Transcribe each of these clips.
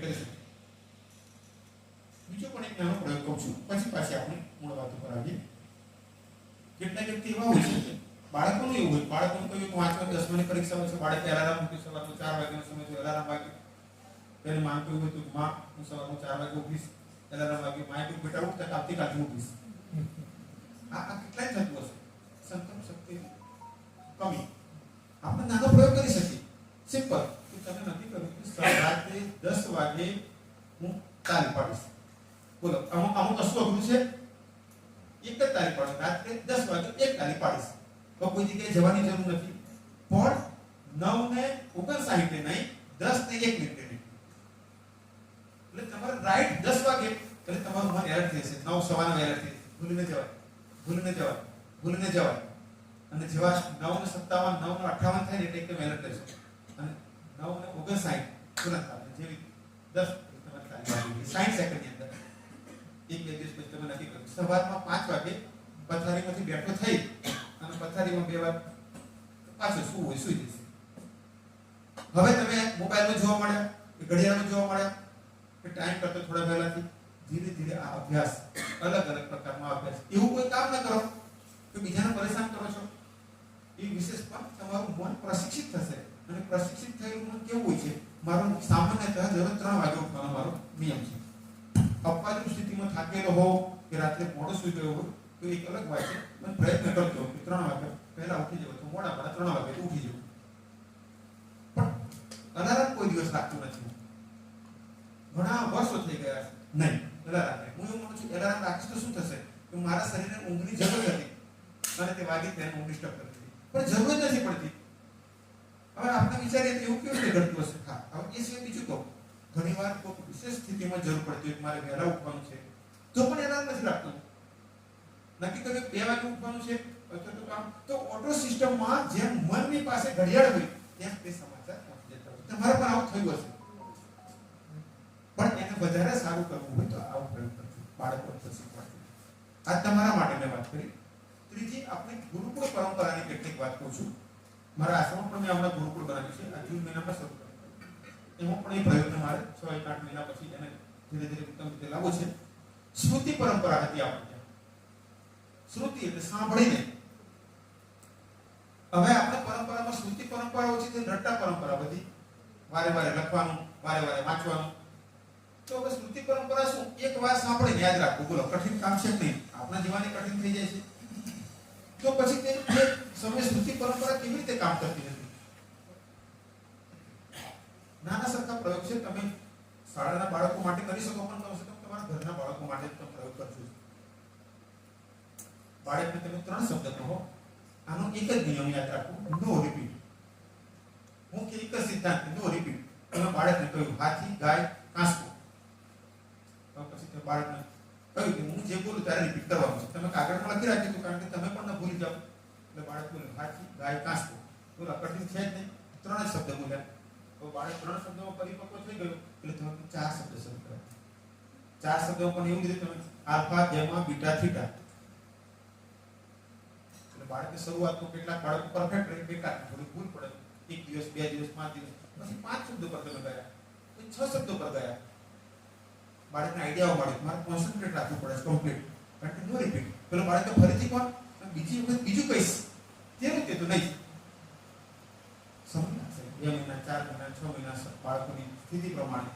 કરી શકીએ. બીજો પણ એક નાનો પ્રયોગ કહું છું, પછી પાછી આપણે મૂળ વાત ઉપર આવીએ. કેટલાક વ્યક્તિ એવા હોય છે, બાળકોનું એવું હોય, બાળકોનું કહ્યું કે વાંચવા 10 મિનિટ પરીક્ષા હોય છે, બાળકે અલાર્મ મૂકી સવારનો 4 વાગ્યાનો સમય છે, અલાર્મ વાગ્યો, તેને માં કહ્યું હોય તો માં હું સવારનો 4 વાગે ઉઠીશ, અલાર્મ વાગ્યો, માં કહ્યું બેટા ઉઠ, આવતીકાલથી ઉઠીશ. આ કેટલાય થતું હશે. સંકલ્પ શક્તિ કમી. આપણે નાનો પ્રયોગ કરી શકીએ, સિમ્પલ, કે તમે નક્કી કર્યું કે રાત્રે 10 વાગે હું તાળી પાડીશ. બોલો, અમુક કશું અઘરું છે? એક જ તાળી પાડો, રાત્રે 10 વાગે એક તાળી પાડીશ. તો કોઈ જગ્યાએ જવાની જરૂર નથી. પણ 9 ને 59 નહીં, 10 ને 1 મિનિટ નહીં. એટલે તમારે રાઈટ 10 વાગે એટલે તમારું મન એલર્ટ થઈ જશે. 9 સવારનો એલર્ટ થઈ જશે. ભૂલીને જવાય. અને જેવા 9 ને 57, 9 ને 58 થાય એટલે એકદમ એલર્ટ થશે. અને 9 ને 59 તુરંત આપણે જેવી 10 તમારે તાળી 60 સેકન્ડની અંદર એક બે દિવસ પછી તમે નક્કી કરો. સવારમાં 5 વાગે પથારીમાંથી બેઠો થઈ અને પથારીમાં 2 વાર પાછો શું હોય સુઈ જશે. હવે તમે મોબાઈલમાં જોવા મળ્યા કે ઘડિયાળમાં જોવા મળ્યા કે ટાઈમ કરતો થોડા પહેલાથી ધીરે ધીરે આ અભ્યાસ, અલગ અલગ પ્રકારનો અભ્યાસ, એવું કોઈ કામ ન કરો કે બીજાને પરેશાન કરો છો. એ વિશેષ પણ તમારું મન પ્રશિક્ષિત થશે. અને પ્રશિક્ષિત થયેલું મન કેવું હોય છે? મારો સામાન્યતઃ દરરોજ 3 વાગે ઉઠવાનો મારો નિયમ છે. અપવાદરૂપ સ્થિતિમાં થાકેલો હોવ કે રાત્રે મોડો સૂઈ ગયો હોય તો એક અલગ વાત છે, પણ પ્રયત્ન કરતો કે 3 વાગે પહેલા ઉઠી જવો, તો મોડા 3 વાગે ઉઠી જવું. પણ અલાર્મ કોઈ દિવસ રાખતું નથી. ઘણા વર્ષો થઈ ગયા છે નહીં અલાર્મ. હું એવું માનું છું અલાર્મ રાખીશ તો શું થશે કે મારા શરીરને ઊંઘની જરૂર હતી અને તે વાગી તેને ઊંઘ ડિસ્ટર્બ કરતી, પણ જરૂર નથી પડતી. હવે આપણે વિચારીએ તો એવું કેવી રીતે ઘટતું હશે? હા, હવે એ સિવાય બીજું કહું, ઘણીવાર કોઈ વિશેષ સ્થિતિમાં જરૂર પડતી હોય, મારે વહેલા ઉઠવાનું છે તો પણ એલાર્મ નથી રાખતું. નક્કી કર્યું 2 વાગે ઉઠવાનું છે અથવા તો કામ, તો ઓટો સિસ્ટમમાં જેમ મનની પાસે ઘડિયાળ હોય તેમ તે સમાચાર પહોંચી જતા હોય. તમારે પણ આવું થયું હશે. પણ એને વધારે સારું કરવું હોય તો આવું પ્રયોગ કરજો, બાળકોને શીખવાડજો. આ તમારા માટે મેં વાત કરી. ત્રીજી, આપણે ગુરુકુળ પરંપરાની કેટલીક વાત કહું છું. મારા આશ્રમમાં પણ મેં હમણાં ગુરુકુળ બનાવ્યું છે, આ જૂન મહિનામાં શરૂ કર્યું. એમાં પણ એ પ્રયોગને મારે 6-8 મહિના પછી એને ધીરે ધીરે ઉત્તમ રીતે લાવવો છે. શ્રુતિ પરંપરા હતી આપણે ત્યાં. શ્રુતિ એટલે સાંભળીને. હવે આપણે પરંપરામાં શ્રુતિ પરંપરા ઓછી છે, રટ્ટા પરંપરા બધી, વારે વારે લખવાનું, વારે વારે વાંચવાનું. તો હવે શ્રુતિ પરંપરા શું? એક વાર સાંભળીને યાદ રાખવું. બોલો, કઠિન કામ છે નહીં? આપણા જીવનની કઠિન થઈ જાય છે. તો પછી તે સમય શ્રુતિ પરંપરા કેવી રીતે કામ કરતી નથી? નાના સરખા પ્રયોગ છે, તમે શાળાના બાળકો માટે કરી શકો, પણ કમસે કમ તમારા ઘરના બાળકો માટે તમે પ્રયોગ કરજો. બાળકને તમે 3 શબ્દ કહો. આનો એક જ નિયમ યાદ રાખો, નો રિપીટ. હું કે એક જ સિદ્ધાંત, નો રિપીટ. તમે બાળકને કહ્યું હાથી, ગાય, કાંસકો, તો પછી તે બાળકને કહ્યું કે હું જે બોલું ત્યારે રિપીટ કરવાનું છે. તમે કાગળમાં લખી રાખ્યું હતું કારણ કે તમે પણ ન ભૂલી જાઓ. એટલે બાળક બોલે હાથી, ગાય, કાંસકો. બોલો, કઠિન છે જ નહીં. 3 જ શબ્દ બોલ્યા. તો બાળક 3 શબ્દોમાં પરિપક્વ થઈ ગયું એટલે તમે 4 શબ્દ શરૂ કર્યા. 4 શબ્દો પણ એવું કીધું તમે આલ્ફા, ગામા, બીટા, થીટા. એટલે બાળકે શરૂઆતમાં કેટલાક બાળકો પરફેક્ટ રહે, કેટલાક થોડી ભૂલ પડે. 1 દિવસ, 2 દિવસ, 5 દિવસ, પછી 5 શબ્દો પર તમે ગયા, પછી 6 શબ્દો પર ગયા. બાળકને આઈડિયા મળ્યો, મારે કોન્સન્ટ્રેટ રાખવું પડે કમ્પ્લીટ, કારણ કે નો રિપીટ. પેલો બાળકે ફરીથી પણ બીજી વખત બીજું કહીશ તેનું તે તો નહીં સમજ. 2 મહિના, 4 મહિના, 6 મહિના બાળકોની સ્થિતિ પ્રમાણે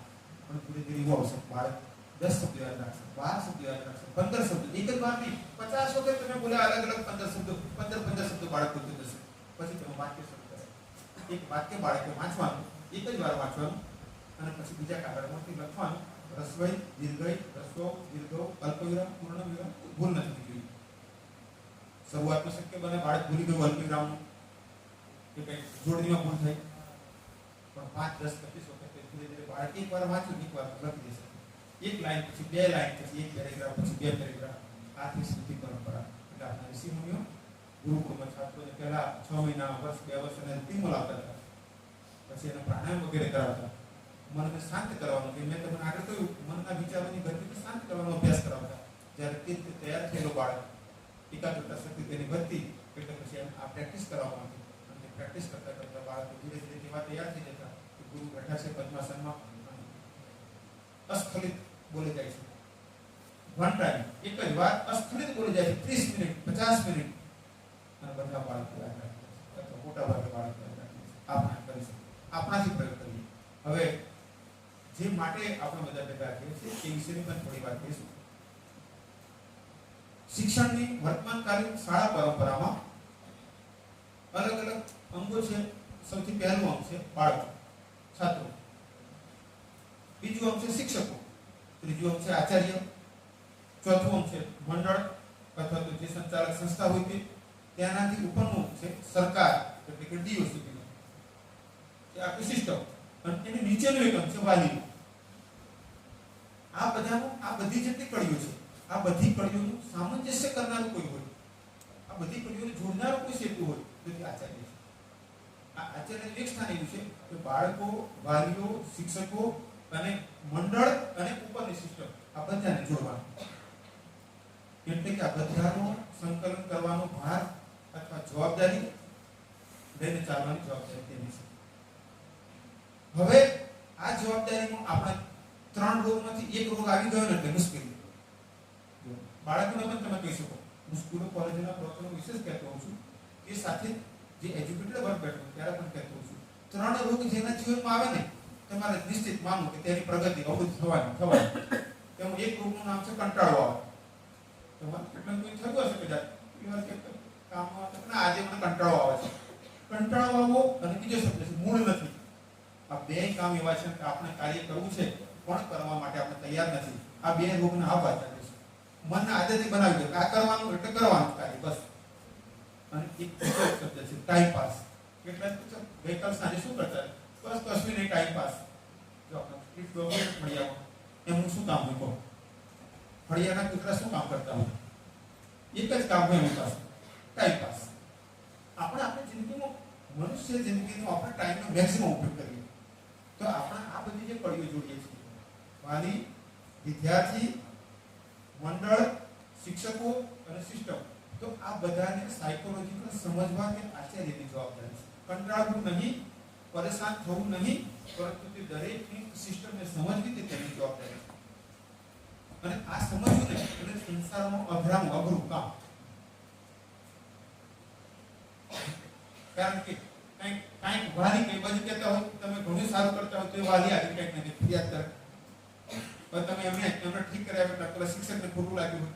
પણ ધીરે ધીરે એવું આવશે. બાળક 10 શબ્દો યાદ રાખશે, 12 શબ્દો યાદ રાખશે, 15 શબ્દો. એક જ વાર નહીં, 50 વખત તમે બોલ્યા અલગ અલગ 15 શબ્દો, 15 શબ્દો બાળક બોલતું જશે. પછી તમે વાક્ય શરૂ કરો. એક વાક્ય બાળકે વાંચવાનું, એક જ વાર વાંચવાનું અને પછી બીજા કાગળમાંથી લખવાનું. રસ્વઈ, દીર્ઘઈ, રસ્વો, દીર્ઘો, અલ્પવિરામ, પૂર્ણ વિરામ, ભૂલ નથી જોઈએ. શરૂઆતમાં શક્ય બને બાળક ભૂલી ગયું અલ્પવિરામનું કે કંઈ જોડણીમાં ભૂલ થઈ, પણ 5, 10, 25 વખત ધીરે ધીરે બાળક એક વાર વાંચ્યું, એક વાર લખી દેશે. 1 લાઈન પછી 2 લાઈન પછી 1 પેરેગ્રાફ પછી 2 પેરેગ્રાફ. આથી શ્રુતિ પરંપરા. એટલે આપણા ઋષિ મુનિઓ ગુરુકુળમાં છાત્રોને પહેલા 6 મહિના, વર્ષ, 2 વર્ષ એને રૂટીન લાવતા હતા. પછી એને પ્રાણાયામ વગેરે કરાવતા. મનને શાંત કરવાનું, કે મેં તમને આગળ કહ્યું, મનના વિચારોની ગતિને શાંત કરવાનો અભ્યાસ કરાવતા. જ્યારે તે તૈયાર થયેલો બાળક, એકાગ્રતા શક્તિ તેની વધતી, એટલે પછી આ પ્રેક્ટિસ કરાવવામાં આવી. અને પ્રેક્ટિસ કરતા કરતા બાળકો ધીરે ધીરે એવા તૈયાર થઈ જતા કે ગુરુ બેઠા છે પદ્માસનમાં, અસ્ખલિત બોલી જાય છે. વન ટાઈમ એક જ વાત અસ્ખલિત બોલી જાય છે 30 મિનિટ 50 મિનિટ, અને બધા બાળકો યાદ રાખે છે અથવા મોટા ભાગે બાળકો યાદ રાખે છે. આપણે કરી શકીએ, આપણાથી પ્રયોગ કરીએ. હવે જે માટે આપણે બધા ભેગા થઈએ છીએ એ વિશેની પણ થોડી વાત કરીશું. શિક્ષણની વર્તમાનકાલીન શાળા પરંપરામાં અલગ અલગ અંગો છે. સૌથી પહેલું અંગ છે બાળકો, છાત્રો. બીજું અંગ છે શિક્ષકો. ત્રીજું અંગ છે આચાર્ય. ચોથું અંગ છે મંડળ અથવા તો જે સંચાલક સંસ્થા હોય તે. તેનાથી ઉપરનું છે સરકાર એટલે કે ડીઓ સુધીનો કે આખી સિસ્ટમ. અને એની નીચેનું એક અંગ છે વાલી. આ બધાનું, આ બધી જેટલી કડીઓ છે, આ બધી કડીઓનું સામંજસ્ય કરનારું કોઈ હોય, આ બધી કડીઓને જોડનારું કોઈ સેતુ હોય તો તે આચાર્ય છે. આ આચાર્યનું એક સ્થાન એવું છે કે બાળકો, વાલીઓ, શિક્ષકો અને મંડળ અને ઉપરની સિસ્ટમ આ બધાને જોડવાનું. એટલે કે આ બધાનું સંકલન કરવાનો ભાર અથવા જવાબદારી લઈને ચાલવાની જવાબદારી તેની છે. હવે આ જવાબદારીમાં આપણે 3 રોગમાંથી એક રોગ આવી ગયો ને એટલે મુશ્કેલી. બાળકોને પણ તમે કહી શકો, હું સ્કૂલો કોલેજના પ્રવચનો વિશેષ કહેતો હોઉં છું, એ સાથે જે એજ્યુકેટેડ વર્ગ બેઠો ત્યારે પણ કહેતો હોઉં છું, 3 રોગ જેના જીવનમાં આવે ને તમારે નિશ્ચિત માનવું કે તેની પ્રગતિ અવરોધ થવાની. તેમાં એક રોગનું નામ છે કંટાળો આવે. તમારે કેટલા કોઈ થયું હશે કદાચ કામમાં આજે મને કંટાળો આવે છે. કંટાળો આવવો અને બીજો શબ્દ છે મૂળ નથી. આ બે કામ એવા છે કે આપણે કાર્ય કરવું છે પણ કરવા માટે આપણે તૈયાર નથી. આ બે રોગના આવવા ચાલે છે. મનને આદત બનાવી દે આ કરવાનું એટલે કરવાનું કાર્ય બસ. અને એક બીજો શબ્દ છે ટાઈમ પાસ. કેટલા ગઈકાલ સાંજે શું કરતા બસ કશું નહીં ટાઈમ પાસ. જો આપણે ફળિયામાં એમનું શું કામ હોય કહો? ફળિયાના કૂતરા શું કામ કરતા હોય? એક જ કામ હોય એમની પાસે, ટાઈમ પાસ. આપણે આપણી જિંદગીમાં, મનુષ્ય જિંદગીનો આપણે ટાઈમનો મેક્સિમમ ઉપયોગ કરીએ તો આપણે આ બધી જે કડીઓ જોડીએ છીએ, વાલી, વિદ્યાર્થી, મંડળ, શિક્ષકો અને સિસ્ટમ, તો આ બધાને સાયકોલોજીકલ સમજવા કે આચાર્યની જવાબદારી છે. કંટાળવું નહીં, પરેશાન થવું નહીં, પરંતુ તે દરેકની સિસ્ટમને સમજવી તે તેની જવાબદારી છે. અને આ સમજવું ને એટલે સંસારમાં અઘરું કામ. કારણ કે કંઈક વાલી કઈ બાજુ કહેતા હોય તમે ઘણું સારું કરતા હોય તો એ વાલી આવી કંઈક નથી ફરિયાદ કરે. પણ તમે એમને ઠીક કર્યા એટલે પેલા શિક્ષકને ખોટું લાગ્યું હોય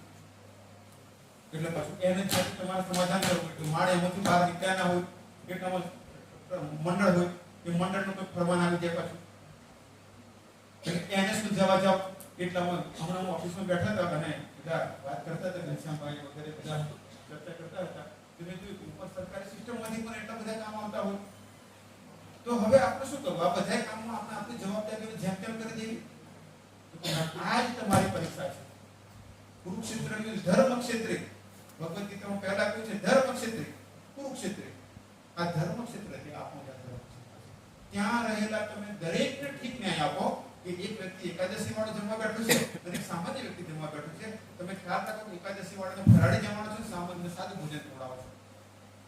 એટલે પાછું એને તમારે સમાધાન કરવું એટલે માળે એમાંથી બહાર નીકળ્યા ના હોય એટલામાં મંડળ હોય એ મંડળનું કોઈ ફરમાન આવી જાય પાછું એટલે એને શું જવા જાવ એટલામાં હમણાં ઓફિસમાં બેઠા હતા અને બધા વાત કરતા હતા ઘનશ્યામભાઈ વગેરે બધા ચર્ચા કરતા હતા. તમે જોયું ઉપર સરકારી સિસ્ટમમાંથી પણ એટલા બધા કામ આવતા હોય તો હવે આપણે શું કરવું? આ બધા કામમાં આપણે આપણી જવાબદારીઓ જેમ તેમ કરી દેવી? આ જ તમારી પરીક્ષા છે. કુરુક્ષેત્રની ધર્મ ક્ષેત્રે, ભગવદ ગીતામાં પહેલા કહ્યું છે ધર્મ ક્ષેત્રે, કુરુક્ષેત્રે. આ ધર્મ ક્ષેત્રથી આપણો ધર્મ ત્યાં રહેલા તમે દરેકને ઠીક ન્યાય આપો કે એક વ્યક્તિ એકાદશી વાળો જમવા બેઠો છે અને એક સામાન્ય વ્યક્તિ જમવા બેઠો છે. તમે ખ્યાલ રાખો એકાદશી વાળાને ફરાળી જમવાનો છે, સામાન્ય સાદું ભોજન ખવડાવો છો.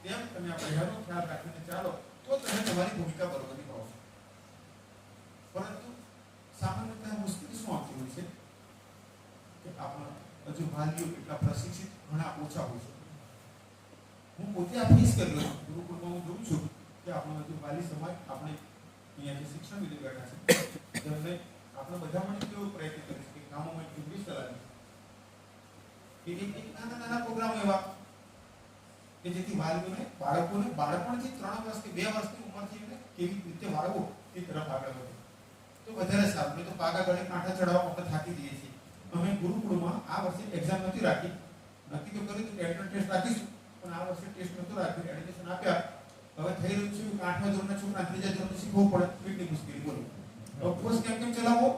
તેમ તમે આ બધાનો ખ્યાલ રાખીને ચાલો તો તમે તમારી ભૂમિકા બરોબર નિભાવો છો. પરંતુ સામાન્યતઃ મુશ્કેલી શું આવતી હોય છે કે આપણા હજુ વાલીઓ એટલા પ્રશિક્ષિત ઘણા ઓછા હોય છે. હું પોતે આ ફેસ કરેલો છું. ગુરુકુળમાં હું જોઉં છું કે આપણો હજુ વાલી સમાજ, આપણે અહીંયા જે શિક્ષણ વિધિ બેઠા છે તેમને આપણે બધા માટે કેવો પ્રયત્ન કરીશું કે ગામોમાં ઇંગ્લિશ ચલાવી કે એક નાના નાના પ્રોગ્રામ એવા કે જેથી વાલીઓને બાળપણથી 3 વર્ષથી 2 વર્ષની ઉંમરથી એને કેવી રીતે વાળવો તે તરફ આગળ વધે તો વધારે સારું. નહીં તો પાગા ગળે કાંઠા ચડાવવા આપણે થાકી જઈએ છીએ. અમે ગુરુકુળમાં આ વર્ષે એક્ઝામ નથી રાખી, નક્કી તો કર્યું કે એન્ટ્રન્સ ટેસ્ટ રાખીશું પણ આ વર્ષે ટેસ્ટ નહોતું રાખ્યું. એડમિશન આપ્યા. હવે થઈ રહ્યું છે કે 8મા ધોરણના છોકરા 3જા ધોરણમાં શીખવું પડે કેટલી મુશ્કેલી બોલો. હવે કોર્સ કેમ ચલાવવો?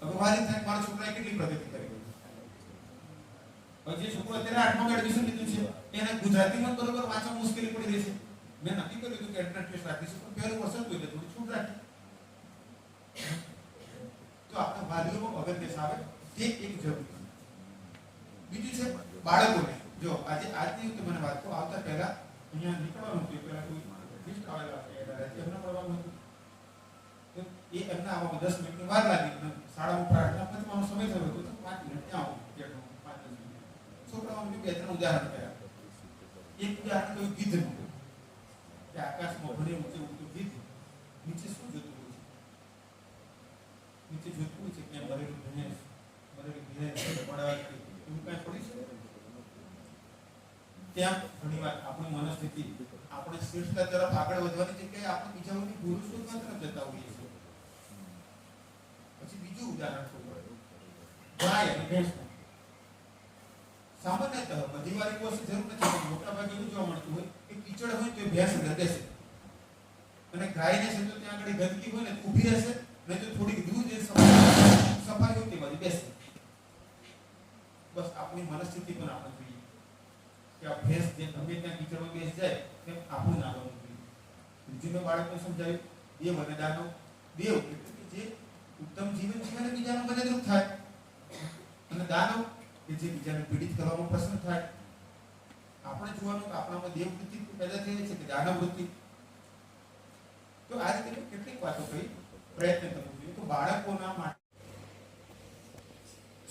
હવે વાલી થાય મારા છોકરાએ કેટલી પ્રગતિ કરી. હવે જે છોકરો અત્યારે 8મામાં એડમિશન લીધું છે એને ગુજરાતીમાં બરોબર વાંચવા મુશ્કેલી પડી રહી છે. મેં નક્કી કર્યું કે એન્ટ્રન્સ ટેસ્ટ રાખીશું પણ પહેલું વર્ષ હતું એટલે થોડી છૂટ રાખી. તો આપણા વાલીઓમાં અવેરનેસ આવે તે એક જરૂરી. બીજું છે બાળકોને. જો આજની મને વાત કહું, આવતા પહેલા અહીંયા નીકળવાનું હતું, પહેલા કોઈ લિસ્ટ આવેલા એમના પડવાનું હતું તો એ એમના આવવામાં 10 મિનિટની વાર લાગી અને શાળામાં પ્રાર્થના પંચવાનો સમય થયો હતો તો 5 મિનિટ ત્યાં આવું બેઠો 5 મિનિટ. છોકરાઓને બે ત્રણ ઉદાહરણ કર્યા. એક ઉદાહરણ તો ગીધનું કે આકાશમાં ભલે ઊંચે ઉડતું ગીધ નીચે શું જોતું હોય છે? નીચે જોતું હોય છે કે મરેલું ભેંસ, મરેલી ભેંસ પડવા એવું કાંઈ પડી છે? ત્યાં ઘણી વાર આપણી મનસ્થિતિ આપણે શ્રેષ્ઠતા તરફ આગળ વધવાની જગ્યાએ આપણે બીજાઓની ભૂલ શોધવા તરફ જતા હોઈએ છીએ. પછી બીજું ઉદાહરણ શું ગાય અને ભેંસ. સામાન્યતઃ બધી વાર એક વસ્તુ જરૂર નથી, પણ મોટા ભાગે એવું જોવા મળતું હોય કે કીચડ હોય તો ભેંસ અંદર બેસે અને ગાયને છે તો ત્યાં આગળ ગંદકી હોય ને ઊભી રહેશે, નહીં તો થોડીક દૂર જે સફાઈ હોય તે બાજુ બેસે. બસ આપણી મનસ્થિતિ પણ આપણે જોઈએ કે આ ભેંસ જે ગમે ત્યાં કીચડમાં બેસી જાય તેમ આપણું ના બનવું જોઈએ. બીજું મેં બાળકને સમજાવ્યું દેવ અને દાનવ. દેવ એટલે કે જે ઉત્તમ જીવન જીવે અને બીજાનું મદદરૂપ થાય, અને દાનવ કે જે બીજાને પીડિત કરવામાં પસંદ થાય. આપણે જોવાનું કે આપણામાં દેવ વૃત્તિ પેદા થઈ છે કે દાનવ વૃત્તિ. તો આ રીતે કેટલીક વાતો કરી પ્રયત્ન કરવો જોઈએ. તો બાળકોના માટે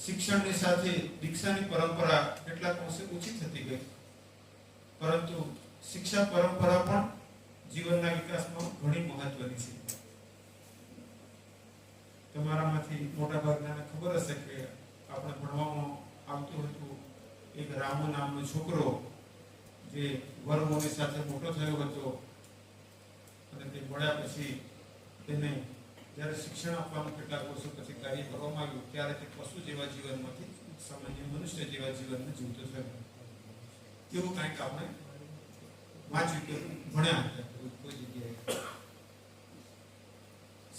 શિક્ષણની સાથે દીક્ષાની પરંપરા કેટલાક અંશે ઓછી થતી ગઈ, પરંતુ શિક્ષા પરંપરા પણ જીવનના વિકાસમાં ઘણી મહત્વની છે. તમારામાંથી મોટા ભાગનાને ખબર હશે કે આપણે ભણવામાં આવતું હતું એક રામુ નામનો છોકરો જે વરમોની સાથે મોટો થયો હતો, અને તે મળ્યા પછી તેને જ્યારે શિક્ષણ આપવાનું કેટલાક વર્ષો પછી કાર્ય કરવામાં આવ્યું ત્યારે તે પશુ જેવા જીવનમાંથી સામાન્ય મનુષ્ય જેવા જીવનને જીવતો થયો. એવું કંઈક આપણે વાંચ્યું કે ભણ્યા હતા કોઈ જગ્યાએ.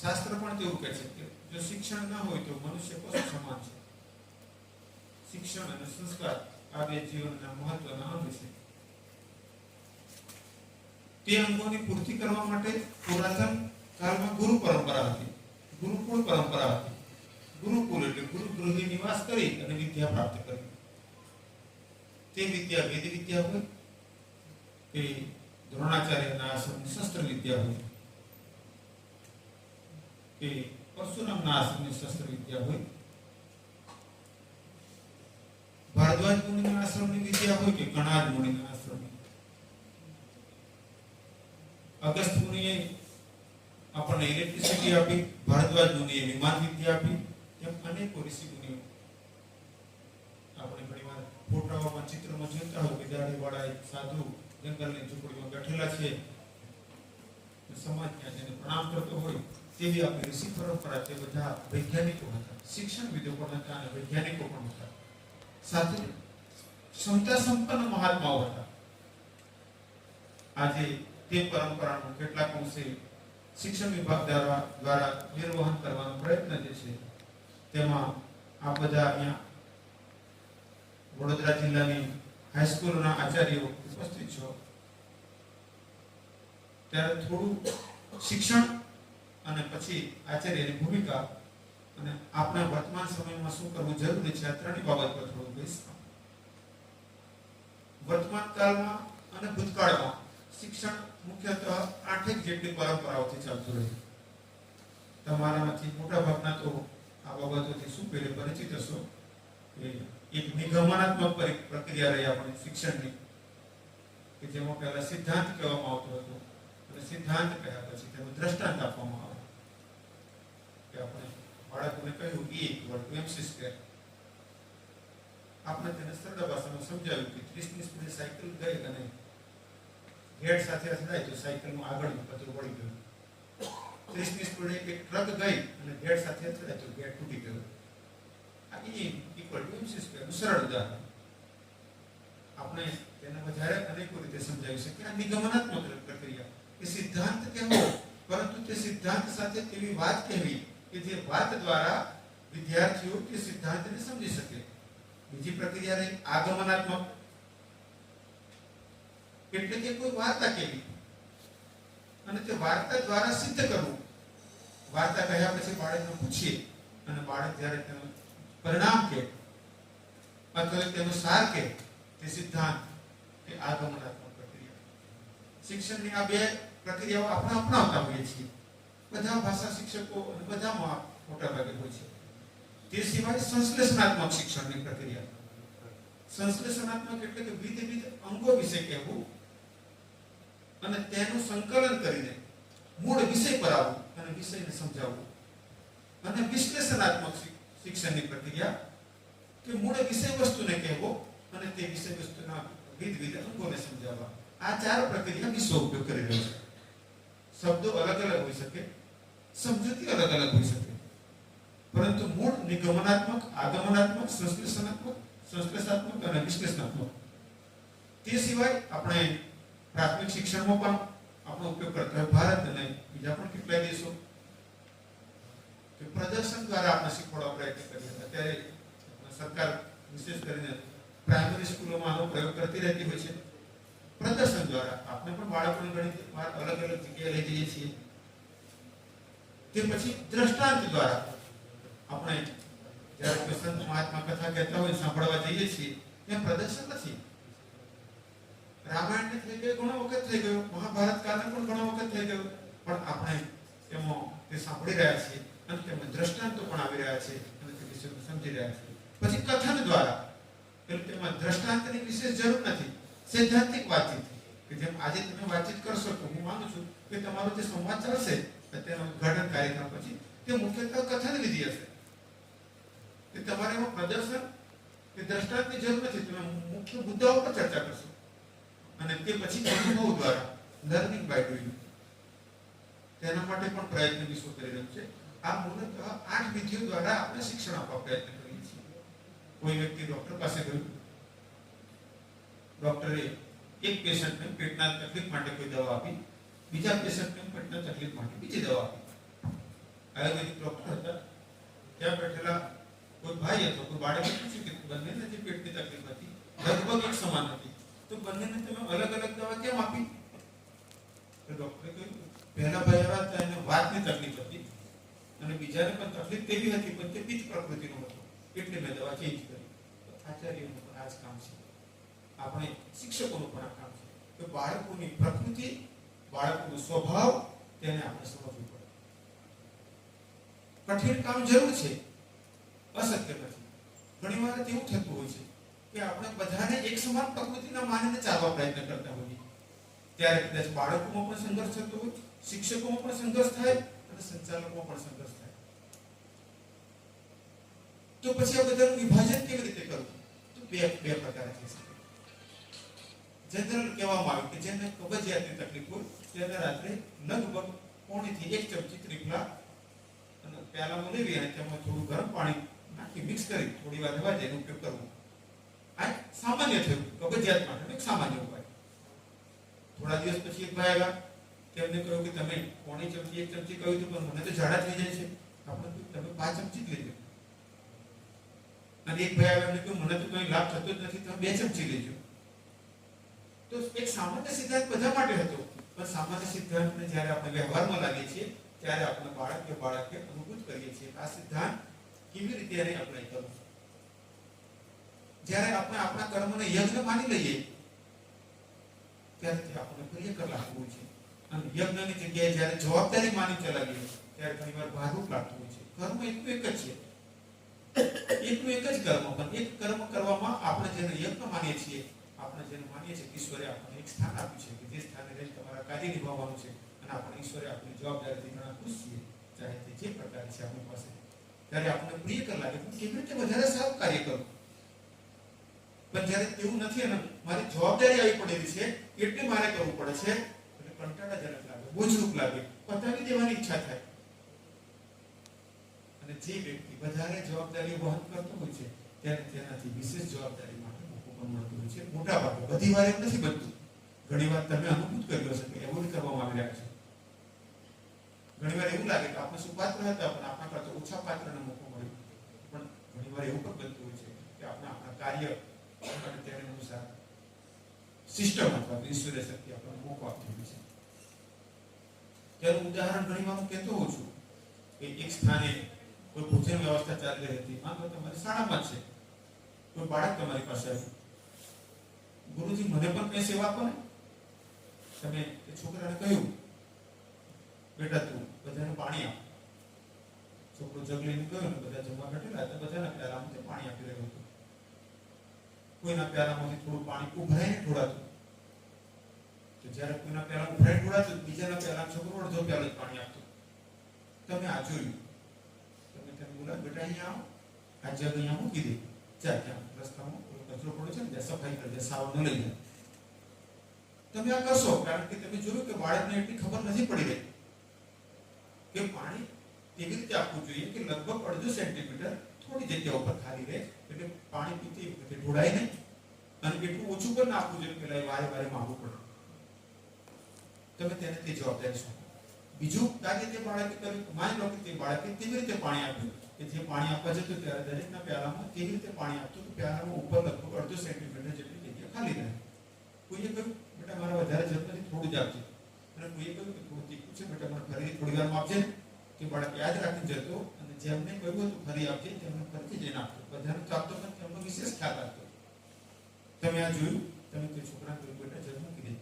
શાસ્ત્ર પણ તેવું કહે છે કે જો શિક્ષણ ના હોય તો મનુષ્ય પશુ સમાન છે. શિક્ષણ અને સંસ્કાર આ બે જીવનના મહત્વના અંગ છે. તે અંગોની પૂર્તિ કરવા માટે પુરાતન કાળમાં ગુરુ પરંપરા હતી, ગુરુકુળ પરંપરા હતી. ગુરુકુળ એટલે ગુરુ ગૃહે નિવાસ કરી અને વિદ્યા પ્રાપ્ત કરી. તે વિદ્યા વેદ વિદ્યા હોય કે દ્રોણાચાર્યના આશ્રમની શસ્ત્ર વિદ્યા હોય કે પરશુરામના આશ્રમની શસ્ત્ર વિદ્યા હોય, ભારદ્વાજ મુનિના આશ્રમની વિદ્યા હોય કે કણાદ મુનિના આશ્રમની. અગસ્ત્ય મુનિએ આપણને ઇલેક્ટ્રિસિટી આપી, ભારદ્વાજ મુનિએ વિમાન વિદ્યા આપી. એમ અનેક ઋષિ મુનિઓ આપણે ઘણીવાર ફોટાઓમાં ચિત્રમાં જોતા હોય કે દાઢીવાળા એક સાધુ જંગલની ઝૂંપડીમાં બેઠેલા છે, સમાજ ત્યાં જેને પ્રણામ કરતો હોય. તેવી આપણી ઋષિ પરંપરા તે બધા વૈજ્ઞાનિકો હતા, શિક્ષણવિદો પણ હતા અને વૈજ્ઞાનિકો પણ હતા, સાથે ક્ષમતા સંપન્ન મહાત્માઓ હતા. આજે તે પરંપરાનું કેટલાક અંશે શિક્ષણ વિભાગ દ્વારા નિર્વહન કરવાનો પ્રયત્ન જે છે તેમાં આ બધા અહીંયા વડોદરા જિલ્લાની હાઈસ્કૂલના આચાર્યો ઉપસ્થિત છો. ત્યારે થોડું શિક્ષણ અને પછી આચાર્યની ભૂમિકા અને આપણા વર્તમાન સમયમાં શું કરવું જરૂરી છે આ ત્રણેય બાબત પર થોડું કહીશ. વર્તમાન કાળમાં અને ભૂતકાળમાં શિક્ષણ મુખ્યત્વે 8 જેટલી પરંપરાઓથી ચાલતું રહ્યું. તમારામાંથી મોટા ભાગના તો આ બાબતોથી શું પહેલે પરિચિત હશો કે એક નિગમનાત્મક પ્રક્રિયા રહી આપણે શિક્ષણની, કે જેમાં પહેલા સિદ્ધાંત કહેવામાં આવતો હતો અને સિદ્ધાંત કહ્યા પછી તેનું દ્રષ્ટાંત આપવામાં આવે. કે આપણે બાળકોને કહ્યું E=mc². આપણે તેને સરળ ભાષામાં સમજાવ્યું કે 30ની સ્પીડે સાયકલ ગઈ અને ગેટ સાથે અથડાય તો સાયકલનું આગળનું પતરું પડી ગયું. 30ની સ્પીડે એક ટ્રક ગઈ અને ગેટ સાથે અથડાય તો ગેટ તૂટી ગયો. આ E=mc² નું સરળ ઉદાહરણ. આપણે તેને વધારે અનેક રીતે સમજાવી શકીએ. આ નિગમનાત્મક પ્રક્રિયા કે સિદ્ધાંત કહેવો, પરંતુ તે સિદ્ધાંત સાથે તેવી વાત કહેવી કે જે વાત દ્વારા વિદ્યાર્થીઓ તે સિદ્ધાંતને સમજી શકે. બીજી પ્રક્રિયા રહી આગમનાત્મક, એટલે કે કોઈ વાર્તા કહેવી અને તે વાર્તા દ્વારા સિદ્ધ કરવું. વાર્તા કહ્યા પછી બાળકને પૂછીએ અને બાળક જ્યારે તેનું પરિણામ કે અથવા તેનો સાર કે તે સિદ્ધાંત કે આગમનાત્મક પ્રક્રિયા. શિક્ષણની આ બે પ્રક્રિયાઓ આપણે અપનાવતા હોઈએ છીએ. બધા ભાષા શિક્ષકો અને બધામાં મોટા ભાગે હોય છે. તે સિવાય સંશ્લેષણાત્મક શિક્ષણની પ્રક્રિયા. સંશ્લેષણાત્મક એટલે કે વિવિધ અંગો વિશે કહેવું અને તેનું સંકલન કરીને મૂળ વિષય પર આવવું અને વિષયને સમજાવવું. અને વિશ્લેષણાત્મક શિક્ષણની પ્રક્રિયા કે મૂળ વિષય વસ્તુને કહેવો અને તે વિષય વસ્તુના વિવિધ અંગોને સમજાવવા. આ ચાર પ્રક્રિયા વિશ્વ ઉપયોગ કરી રહ્યો છે. શબ્દો અલગ અલગ હોઈ શકે, સમજૂતી અલગ અલગ હોઈ શકે, પરંતુ મૂળ નિગમનાત્મક, આગમનાત્મક, સંશ્લેષણાત્મક અને વિશ્લેષણાત્મક. તે સિવાય આપણે પ્રાથમિક શિક્ષણમાં પણ આપણો ઉપયોગ કરતા હોય ભારત અને બીજા પણ કેટલાય દેશો કે પ્રદર્શન દ્વારા આપણે શીખવાડવા પ્રયત્ન કરીએ. અત્યારે સરકાર વિશેષ કરીને પ્રાઇમરી સ્કૂલોમાં આનો પ્રયોગ કરતી રહેતી હોય છે. પ્રદર્શન દ્વારા આપણે પણ બાળકોને ઘણી વાર અલગ અલગ જગ્યાએ લઈ જઈએ છીએ. તે પછી દ્રષ્ટાંત દ્વારા આપણે જ્યારે કોઈ સંત મહાત્મા કથા કહેતા હોય સાંભળવા જઈએ છીએ ત્યાં પ્રદર્શન નથી. રામાયણને થઈ ગયો ઘણો વખત થઈ ગયો, મહાભારત કાળને પણ ઘણો વખત થઈ ગયો, પણ આપણે તેમાં તે સાંભળી રહ્યા છીએ અને તેમાં દ્રષ્ટાંતો પણ આવી રહ્યા છે અને તે વિશે સમજી રહ્યા છીએ. પછી કથન દ્વારા એટલે તેમાં દ્રષ્ટાંતની વિશેષ જરૂર નથી, સૈદ્ધાંતિક વાતચીત કે જેમ આજે તમે વાતચીત કરશો તો હું માનું છું કે તમારો જે સંવાદ ચાલશે તેનો ઉદ્ઘાટન કાર્યક્રમ પછી તે મુખ્યત્વે કથન વિધિ હશે. કે તમારે એમાં પ્રદર્શન કે દ્રષ્ટાંતની જરૂર નથી, તમે મુખ્ય મુદ્દાઓ પર ચર્ચા કરશો અને તે પછી અનુભવ દ્વારા લર્નિંગ બાય ડુઈંગ તેના માટે પણ પ્રયત્ન વિશ્વ કરી રહ્યું છે. આ મૂળતઃ 8 વિધિઓ દ્વારા આપણે શિક્ષણ આપવા પ્રયત્ન કરીએ છીએ. કોઈ વ્યક્તિ ડોક્ટર પાસે ગયું, ડોક્ટરે એક પેશન્ટને પેટના તકલીફ માટે કોઈ દવા આપી, બીજા પેશન્ટને પેટના તકલીફ માટે બીજી દવા આપી. આયુર્વેદિક ડોક્ટર હતા, ત્યાં બેઠેલા કોઈ ભાઈ હતો, કોઈ બાળકે પૂછ્યું કે બંનેને જે પેટની તકલીફ હતી લગભગ એક સમાન હતી, તો બંનેને તમે અલગ અલગ દવા કેમ આપી? તો ડોક્ટરે કહ્યું પહેલા ભાઈ આવ્યા હતા એને વાતની તકલીફ હતી અને બીજાને પણ તકલીફ તેવી હતી પણ તે પિત્ત પ્રકૃતિનો હતો એટલે મેં દવા ચેન્જ કરી. તો આચાર્યનું પણ આ જ કામ છે, આપણે શિક્ષકોનું પણ આ કામ છે કે બાળકોની પ્રકૃતિ, બાળકોનો સ્વભાવ તેને આપણે સમજવું પડે. કઠિન કામ જરૂર છે, અશક્ય નથી. ઘણી વાર એવું થતું હોય છે કે આપણે બધાને એક સમાન પ્રકૃતિના માનીને ચાલવા પ્રયત્ન કરતા હોઈએ, ત્યારે કદાચ બાળકોમાં પણ સંઘર્ષ થતો હોય, શિક્ષકોમાં પણ સંઘર્ષ થાય અને સંચાલકોમાં પણ સંઘર્ષ થાય. તો પછી આ બધાનું વિભાજન કેવી રીતે કરવું? તો બે પ્રકારે થઈ શકે. જનરલ કહેવામાં આવે કે જેને કબજિયાતની તકલીફ હોય તેને રાત્રે લગભગ 1 થી 1 ચમચી ત્રિફલા અને પ્યાલામાં લેવી અને તેમાં થોડું ગરમ પાણી નાખી મિક્સ કરી થોડી વાર રહેવા દે એનો ઉપયોગ કરવો. આ સામાન્ય થયું કબજિયાત માટે એક સામાન્ય ઉપાય. થોડા દિવસ પછી એક ભાઈ આવ્યા, તેમને કહ્યું કે તમે 1 ચમચી 1 ચમચી કહ્યું હતું પણ મને તો ઝાડા થઈ જાય છે, આપણે તમે 5 ચમચી જ લેજો. અને એક ભાઈ આવ્યા, એમને કહ્યું મને તો કોઈ લાભ થતો જ નથી, તમે 2 ચમચી લેજો. તો એક સામાન્ય સિદ્ધાંત બધા માટે હતો, પણ સામાન્ય સિદ્ધાંતને જ્યારે આપણે વ્યવહારમાં લાવીએ છીએ ત્યારે આપણે બાળકે અનુભૂત કરીએ છીએ આ સિદ્ધાંત કેવી રીતે એને અપ્લાય કરવું. જ્યારે આપણે આપણા કર્મને યજ્ઞ માની લઈએ ત્યારે આપણે પ્રિય કર લાગવું છે અને યજ્ઞની જગ્યાએ જ્યારે જવાબદારી માની ચલાવીએ ત્યારે ઘણીવાર ભારુક લાગતું હોય છે. કર્મ એકનું એક જ છે, એકનું એક જ કર્મ, પણ એક કર્મ કરવામાં આપણે જેને યજ્ઞ માનીએ છીએ, આપણે જેને માનીએ છીએ ઈશ્વરે આપણને એક સ્થાન આપ્યું છે કે જે સ્થાને રહીને તમારા કાર્ય નિભાવવાનું છે અને આપણે ઈશ્વરે આપણી જવાબદારીથી ઘણા ખુશ છીએ, ચાહે તે જે પ્રકાર છે આપણી પાસે. ત્યારે આપણને પ્રિય કર લાગે હું કેવી રીતે વધારે સારું કાર્ય કરું. પણ જ્યારે તેવું નથી અને મારી જવાબદારી આવી પડેલી છે એટલે મારે કરવું પડે છે એટલે કંટાળાજનક લાગે, બોજરૂપ લાગે, પતાવી દેવાની ઈચ્છા થાય. અને જે વ્યક્તિ વધારે જવાબદારી વહન કરતો હોય છે ત્યારે તેનાથી વિશેષ જવાબદારી માટે મોકો પણ મળતો હોય છે. મોટા ભાગે, બધી વાર એમ નથી બનતું. ઘણી વાર તમે અનુભૂત કર્યો હશે કે એવું કરવામાં આવી રહ્યા છે. ઘણી વાર એવું લાગે કે આપણે સુપાત્ર હતા પણ આપણા કરતા ઓછા પાત્રને મોકો મળ્યો. પણ ઘણી વાર એવું પણ બનતું હોય છે કે આપણે આપણા કાર્ય અને તેને અનુસાર સિસ્ટમ અથવા ઈશ્વરે શક્તિ આપણને મોકો આપતી હોય છે. તેનું ઉદાહરણ ઘણી વાર હું કહેતો હોઉં છું કે એક સ્થાને કોઈ ભોજન વ્યવસ્થા ચાલી રહી હતી, માનો તમારી શાળામાં છે, કોઈ બાળક તમારી પાસે આવ્યું, ગુરુજી મને પણ કઈ સેવા આપો ને. તમે એ છોકરાને કહ્યું બેટા તું બધાને પાણી આપ. છોકરો જગ લઈને ગયો ને બધા જમવા બેઠેલા હતા, બધાના પ્યાલામાંથી પાણી આપી રહ્યો હતો. કોઈના પ્યાલામાંથી થોડું પાણી ઉભરાઈને ઢોળાતું, તો જ્યારે કોઈના પ્યાલા ઉભરાઈને ઢોળાતું, બીજાના પ્યાલા છોકરો અડધો પ્યાલો જ પાણી આપતો. તમે આ જોયું, તમે તેને બોલાવો, બેટા અહીંયા આવો, આ જગ અહીંયા મૂકી દે, જા ત્યાં રસ્તામાં કચરો પડે છે ને ત્યાં સફાઈ કરજે, સાવ ન લઈ જાય. તમે આ કરશો કારણ કે તમે જોયું કે બાળકને એટલી ખબર નથી પડી રહી કે પાણી કેવી રીતે આપવું જોઈએ, કે લગભગ અડધો સેન્ટીમીટર થોડી જગ્યા ઉપર ખાલી રહે, એટલે પાણી પીતી વખતે ઢોળાય નહીં, અને એટલું ઓછું પણ આપવું જોઈએ પેલા વારે વારે માંગવું પડે. તમે તેને તે જવાબદારી સોંપો. બીજું કાર્ય તે બાળકે કર્યું, માની લો કે તે બાળકે કેવી રીતે પાણી આપ્યું, કે જે પાણી આપવા જતું ત્યારે દરેકના પ્યાલામાં કેવી રીતે પાણી આપતું, તો પ્યાલામાં ઉપર લગભગ અડધો સેન્ટીમીટર જેટલી જગ્યા ખાલી રહે. કોઈએ કહ્યું બેટા મારે વધારે જરૂર નથી, થોડું જ આપજે, અને કોઈએ કહ્યું કે થોડું તીખું છે બેટા મને ફરીથી થોડી વારમાં આપજે. કે બાળક યાદ રાખીને જતો, અને જેમને કહ્યું હતું ફરી આપજે તેમને ફરીથી જઈને આપતો. બધાને તો આપતો પણ તેમનો વિશેષ ખ્યાલ રાખતો. તમે આ જોયું, તમે તે છોકરાને કહ્યું બેટા જગ મૂકી દે,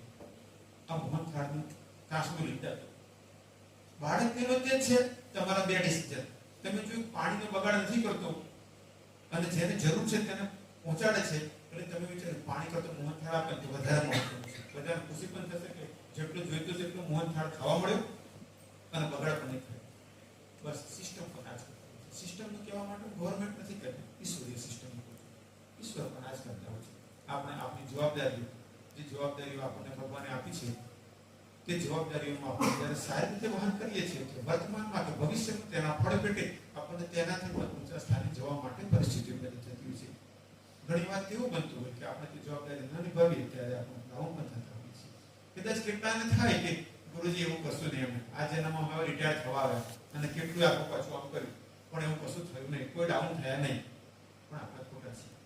આ મોહન થાળનું કાંસનું લીધા. બાળક તેનો તે છે તમારા બે ડિસિઝન. તમે જોયું પાણીનો બગાડ નથી કરતો, અને જેને જરૂર છે તેને પહોંચાડે છે, એટલે તમે વિચારો પાણી કરતો મોહન થાળ આપે તો વધારે મળતું, બધાને ખુશી પણ થશે કે જેટલું જોઈતું તેટલું મોહન થાળ ખાવા મળ્યું અને બગાડ પણ નહીં થયો. બસ સિસ્ટમ પણ આજ કરતા હોય છે. સિસ્ટમનું કહેવા માટે ગવર્મેન્ટ નથી કરતી, ઈશ્વરીય સિસ્ટમ ઈશ્વર પણ આજ કરતા હોય છે. આપણે આપણી જવાબદારીઓ, જે જવાબદારીઓ આપણને ભગવાને આપી છે, તે જવાબદારીઓમાં આપણે જ્યારે સારી રીતે વહન કરીએ છીએ, વર્તમાનમાં કે ભવિષ્યમાં તેના ફળ પેટે આપણને તેનાથી પણ ઊંચા સ્થાને જવા માટે પરિસ્થિતિઓ પેદા થતી હોય છે. ઘણી વાર એવું બનતું હોય કે આપણે તે જવાબદારી ન નિભાવીએ ત્યારે આપણે ડાઉન પણ થતા હોઈએ છીએ. કદાચ કેટલાને થાય કે ગુરુજી એવું કશું નહીં, અમે આ જન્મમાં અમે રિટાયર થવા આવ્યા અને કેટલું આપણે પાછું આમ કર્યું, પણ એવું કશું થયું નહીં, કોઈ ડાઉન થયા નહીં, પણ આપણે ખોટા છીએ.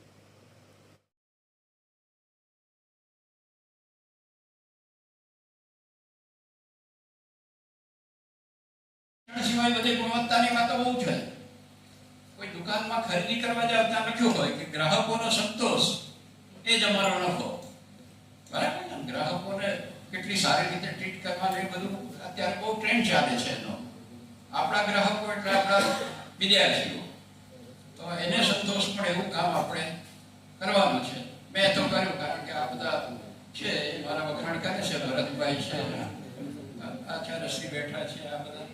સિવાય બધી ગુણવત્તાની વાતો બહુ છે. કોઈ દુકાનમાં ખરીદી કરવા જાવ ત્યાં લખ્યું હોય કે ગ્રાહકોનો સંતોષ એ જ અમારો નફો. બરાબર ને? ગ્રાહકોને કેટલી સારી રીતે ટ્રીટ કરવાનું એ બધું અત્યારે બહુ ટ્રેન્ડ ચાલે છે એનો. આપણા ગ્રાહકો એટલે આપણા વિદ્યાર્થીઓ, તો એને સંતોષ મળે એવું કામ આપણે કરવાનું છે. મેં તો કર્યું, કારણ કે આ બધા છે મારા વખાણ કરે છે, ભરતભાઈ છે, આચાર્યશ્રી બેઠા છે, આ બધા.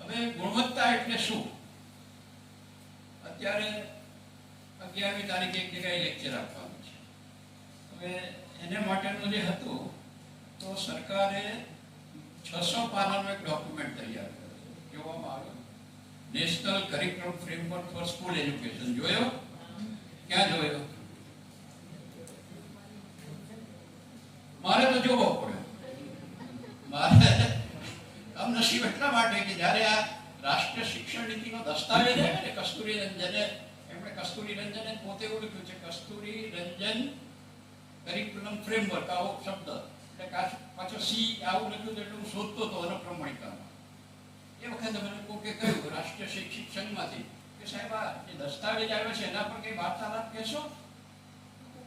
હવે ગુણવત્તા એટલે શું? અત્યારે 11મી તારીખે એક જગ્યાએ લેક્ચર આપવાનું છે. હવે એને માટેનું જે હતું, તો સરકારે 600 પાનાનું એક ડોક્યુમેન્ટ તૈયાર કર્યું, જોવામાં આવ્યું, national curriculum framework for school education. જોયો? ક્યાં જોયો? મારે તો જોવો પડ્યો. મારે આમ નસીબ એટલા માટે કે જ્યારે આ રાષ્ટ્રીય શિક્ષણ નીતિનો દસ્તાવેજ આવે ને, કસ્તુરી રંજને, એમણે કસ્તુરી રંજને પોતે એવું લખ્યું છે, કસ્તુરી રંજન કરિક્યુલમ ફ્રેમવર્ક, આવો શબ્દ, એટલે પાછો સી આવું લખ્યું, એટલે હું શોધતો હતો અનુક્રમણિકામાં. એ વખતે મને કોકે કહ્યું રાષ્ટ્રીય શૈક્ષિક સંઘમાંથી કે સાહેબ આ જે દસ્તાવેજ આવ્યો છે એના પર કઈ વાર્તાલાપ કહેશો?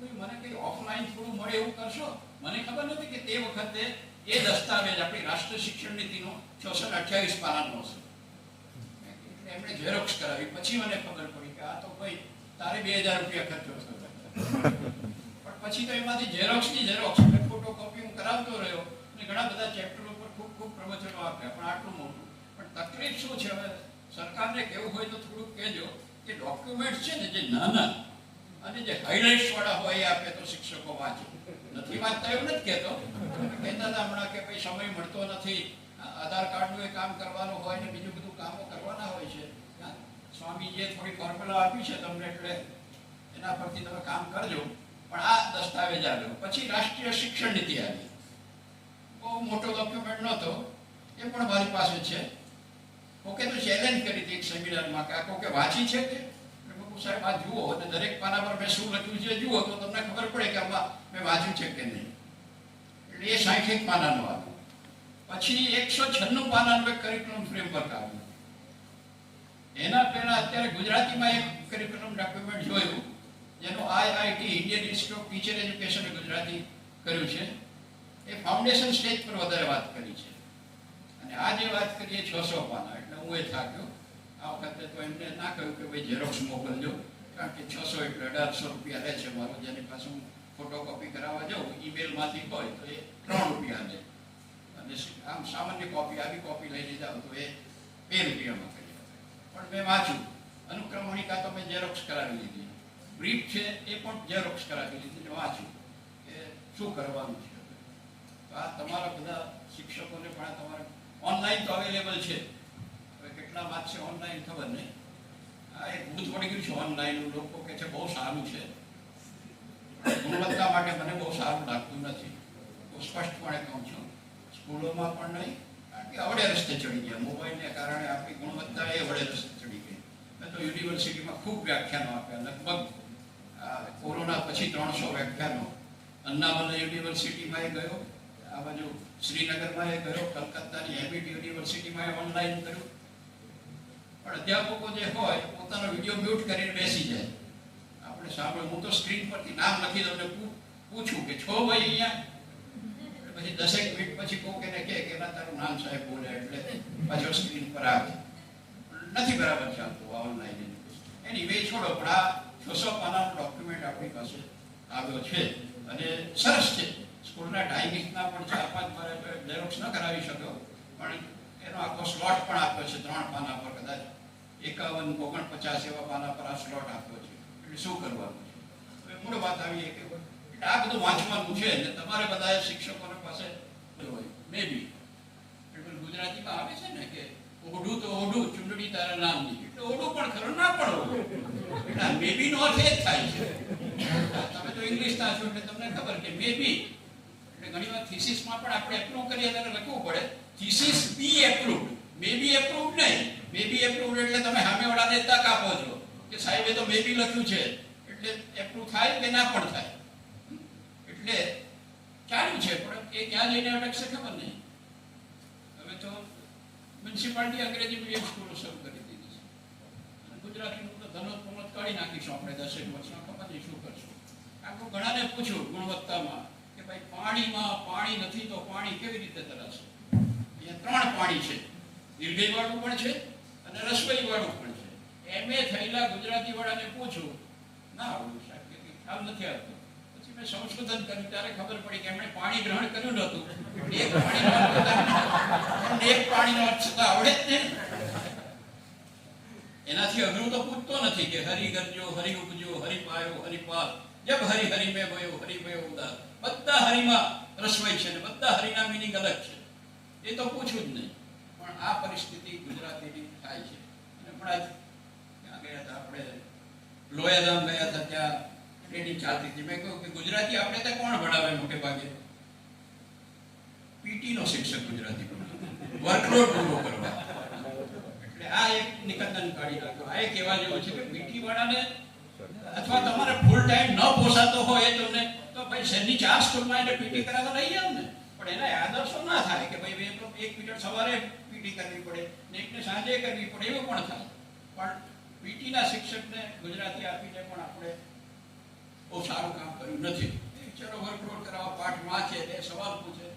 મને કઈ ઓફલાઈન થોડું મળે એવું કરશો? મને ખબર નથી કે તે વખતે એ દસ્તાવેજ આપણી રાષ્ટ્રીય શિક્ષણ નીતિનો 628 પાનાનો હશે. એમણે ઝેરોક્સ કરાવી, પછી મને ખબર પડી કે આ તો ભાઈ તારે 2000 રૂપિયા ખર્ચો થયો. પણ પછી તો એમાંથી ઝેરોક્સની ઝેરોક્સ, ફોટોકોપી હું કરાવતો રહ્યો, અને ઘણા બધા ચેપ્ટરો પર ખૂબ ખૂબ પ્રવચનો આપ્યા, પણ આટલું મોટું. પણ તકલીફ શું છે? હવે સરકારને કહેવું હોય તો થોડુંક કહેજો કે ડોક્યુમેન્ટ છે ને જે નાના અને જે હાઇલાઇટ્સ વાળા હોય એ આપે તો શિક્ષકો વાંચે. નથી વાંચતા એવું નથી કહેતો, કહેતા હતા હમણાં કે ભાઈ સમય મળતો નથી, આધાર કાર્ડનું એ કામ કરવાનું હોય ને બીજું બધું કામો કરવાના હોય છે. સ્વામીજીએ થોડી ફોર્મ્યુલા આપી છે તમને, એટલે એના પરથી તમે કામ કરજો. પણ આ દસ્તાવેજ આવ્યો, પછી રાષ્ટ્રીય શિક્ષણ નીતિ આવી. બહુ મોટો ડોક્યુમેન્ટ નહોતો, એ પણ મારી પાસે છે. ઓકે, તો ચેલેન્જ કરી હતી એક સેમિનારમાં કે આ કોકે વાંચી છે કે? સાહેબ આ જુઓ, અને દરેક પાના પર મેં શું લખ્યું છે જુઓ, તો તમને ખબર પડે કે આમાં મેં વાંચ્યું છે કે નહીં. એટલે એ 61 પાનાનું આવ્યું. પછી 196 પાનાનું એક કરિક્યુલમ ફ્રેમવર્ક આવ્યું. એના પહેલા અત્યારે ગુજરાતીમાં એક કરિક્યુલમ ડોક્યુમેન્ટ જોયું, જેનું IIT Indian Institute of Teacher એજ્યુકેશને ગુજરાતી કર્યું છે. એ ફાઉન્ડેશન સ્ટેજ પર વધારે વાત કરી છે. અને આજે વાત કરીએ 600 પાના, એટલે હું એ થાક્યો. આ વખતે તો એમને ના કહ્યું કે ભાઈ ઝેરોક્સ મોકલજો, કારણ કે 600 એટલે 1800 રૂપિયા રહે છે મારો, જેની પાસે હું ફોટોકોપી કરાવવા જાઉં ઈમેલમાંથી હોય તો એ 3 રૂપિયા લે, અને આમ સામાન્ય કોપી આવી કોપી લઈને જાઓ તો એ 2 રૂપિયામાં કરી આપે. પણ મેં વાંચ્યું, અનુક્રમણિકા તો મેં ઝેરોક્સ કરાવી લીધી, બ્રીફ છે એ પણ ઝેરોક્સ કરાવી લીધી, વાંચ્યું કે શું કરવાનું છે. તો આ તમારા બધા શિક્ષકોને પણ તમારે ઓનલાઈન તો અવેલેબલ છે, હવે કેટલા વાંચશે ઓનલાઈન ખબર નહીં. આ એક ભૂત પડી ગયું છે ઓનલાઈન, લોકો કે છે બહુ સારું છે, ગુણવત્તા માટે મને બહુ સારું લાગતું નથી. હું સ્પષ્ટપણે કહું છું, સ્કૂલોમાં પણ નહીં, કારણ કે અવળે રસ્તે ચડી ગયા મોબાઈલને કારણે. આપણી ગુણવત્તા એ અવળે રસ્તે ચડી ગઈ. મેં તો યુનિવર્સિટીમાં ખૂબ વ્યાખ્યાનો આપ્યા, લગભગ કોરોના પછી 300 વ્યાખ્યાનો. અન્નામલઈ યુનિવર્સિટીમાં એ ગયો, આ બાજુ શ્રીનગરમાં એ ગયો, કલકત્તાની હેમિટ યુનિવર્સિટીમાં એ ઓનલાઈન કર્યું. પણ અધ્યાપકો જે હોય પોતાનો વિડીયો મ્યુટ કરીને બેસી જાય. આપણે સાંભળ્યું, હું તો સ્ક્રીન પરથી નામ લખી દઉં ને પૂછું કે છો ભાઈ અહીંયા, પછી 10 મિનિટ પછી કોક એને કહે કે ના તારું નામ સાહેબ બોલે, એટલે પાછો સ્ક્રીન પર આવે. નથી બરાબર ચાલતું આ ઓનલાઈન. એની વે છોડો, પણ આ 600 પાનાનો ડોક્યુમેન્ટ આપણી પાસે આવ્યો છે અને સરસ છે. સ્કૂલના ટાઈમિંગના પણ 4-5 મારે ઝેરોક્સ ન કરાવી શક્યો, પણ એનો આખો સ્લોટ પણ આપ્યો છે 3 પાના પર, કદાચ 51-49 એવા પાના પર આ સ્લોટ આપ્યો છે. એટલે શું કરવાનું છે? હવે મૂળ વાત આવીએ કે આ બધું વાંચવાનું છે ને તમારે બધા શિક્ષકોને પાસે હોય. મે બી એટલે ગુજરાતીમાં આવે છે ને કે ઓઢું તો ઓઢું ચૂંટણી તારા નામની, એટલે ઓઢું પણ ખરું ના પણ ઓઢું, એટલે મે બી નો અર્થ એ જ થાય છે. તમે તો ઇંગ્લિશના છો એટલે તમને ખબર કે મે બી એટલે ઘણી વાર થીસીસમાં પણ આપણે એપ્રૂવ કરીએ ત્યારે લખવું પડે થીસીસ બી એપ્રૂવ્ડ, મે બી એપ્રૂવ્ડ નહીં. મે બી એપ્રૂવ્ડ એટલે તમે સામેવાળાને તક આપો છો કે સાહેબે તો મે બી લખ્યું છે એટલે એપ્રૂવ થાય કે ના પણ થાય. એટલે ચાલુ છે, પણ એ ક્યાં જઈને અટકશે ખબર નહીં. હવે તો મ્યુનિસિપાલિટી અંગ્રેજી મીડિયમ સ્કૂલો શરૂ કરી દીધી છે, અને ગુજરાતીનું તો ધનોત કાઢી નાખીશું આપણે 10 વર્ષમાં, ખબર નહીં શું કરશું. આખું ઘણાને પૂછ્યું ગુણવત્તામાં કે ભાઈ પાણી નથી તો પાણી કેવી રીતે તરાશે. અહીંયા 3 પાણી છે, દીર્ઘઈ વાળું પણ છે અને રસોઈ વાળું પણ છે. એમએ થયેલા ગુજરાતી વાળાને પૂછું, ના આવડું સાહેબ કે ખ્યાલ નથી આવતો. પછી મેં સંશોધન કર્યું ત્યારે ખબર પડી કે એમણે પાણી ગ્રહણ કર્યું નહોતું, એક પાણીનો અર્થ છતાં આવડે જ નહીં. એનાથી અઘરું તો પૂછતો નથી કે હરી ગરજો, હરી ઉપજો, હરી પાયો, હરી પાલ, જબ હરી હરી મેં ભયો, હરી ભયો ઉદાર. બધા હરીમાં રસવાઈ છે ને બધા હરીના મીનિંગ અલગ છે, એ તો પૂછવું જ નહીં. પણ આ પરિસ્થિતિ ગુજરાતીની થાય છે. અને હમણાં ત્યાં ગયા હતા આપણે લોયાધામ ગયા હતા, ત્યાં ટ્રેનિંગ ચાલતી હતી. મેં કહ્યું કે ગુજરાતી આપણે ત્યાં કોણ ભણાવે મોટે ભાગે? પીટી નો શિક્ષક ગુજરાતી ભણાવે, વર્કલોડ પૂરો કરવા. એટલે આ એક નિકંદન કાઢી નાખ્યો. આ એક એવા જેવું છે કે પીટી વાળાને અથવા તમારે ફૂલ ટાઈમ ન પોસાતો હોય તમને તો ભાઈ શહેરની 4 સ્કૂલમાં એને પીટી કરાવવા લઈ જાવ ને. પણ એના આદર્શો ના થાય કે ભાઈ એક પીરિયડ સવારે પીટી કરવી પડે ને એકને સાંજે કરવી પડે, એવું પણ થાય. પણ પીટીના શિક્ષકને ગુજરાતી આપીને પણ આપણે બહુ સારું કામ કર્યું નથી. ચલો વર્કલોડ કરાવવા, પાઠ વાંચે, સવાલ પૂછે.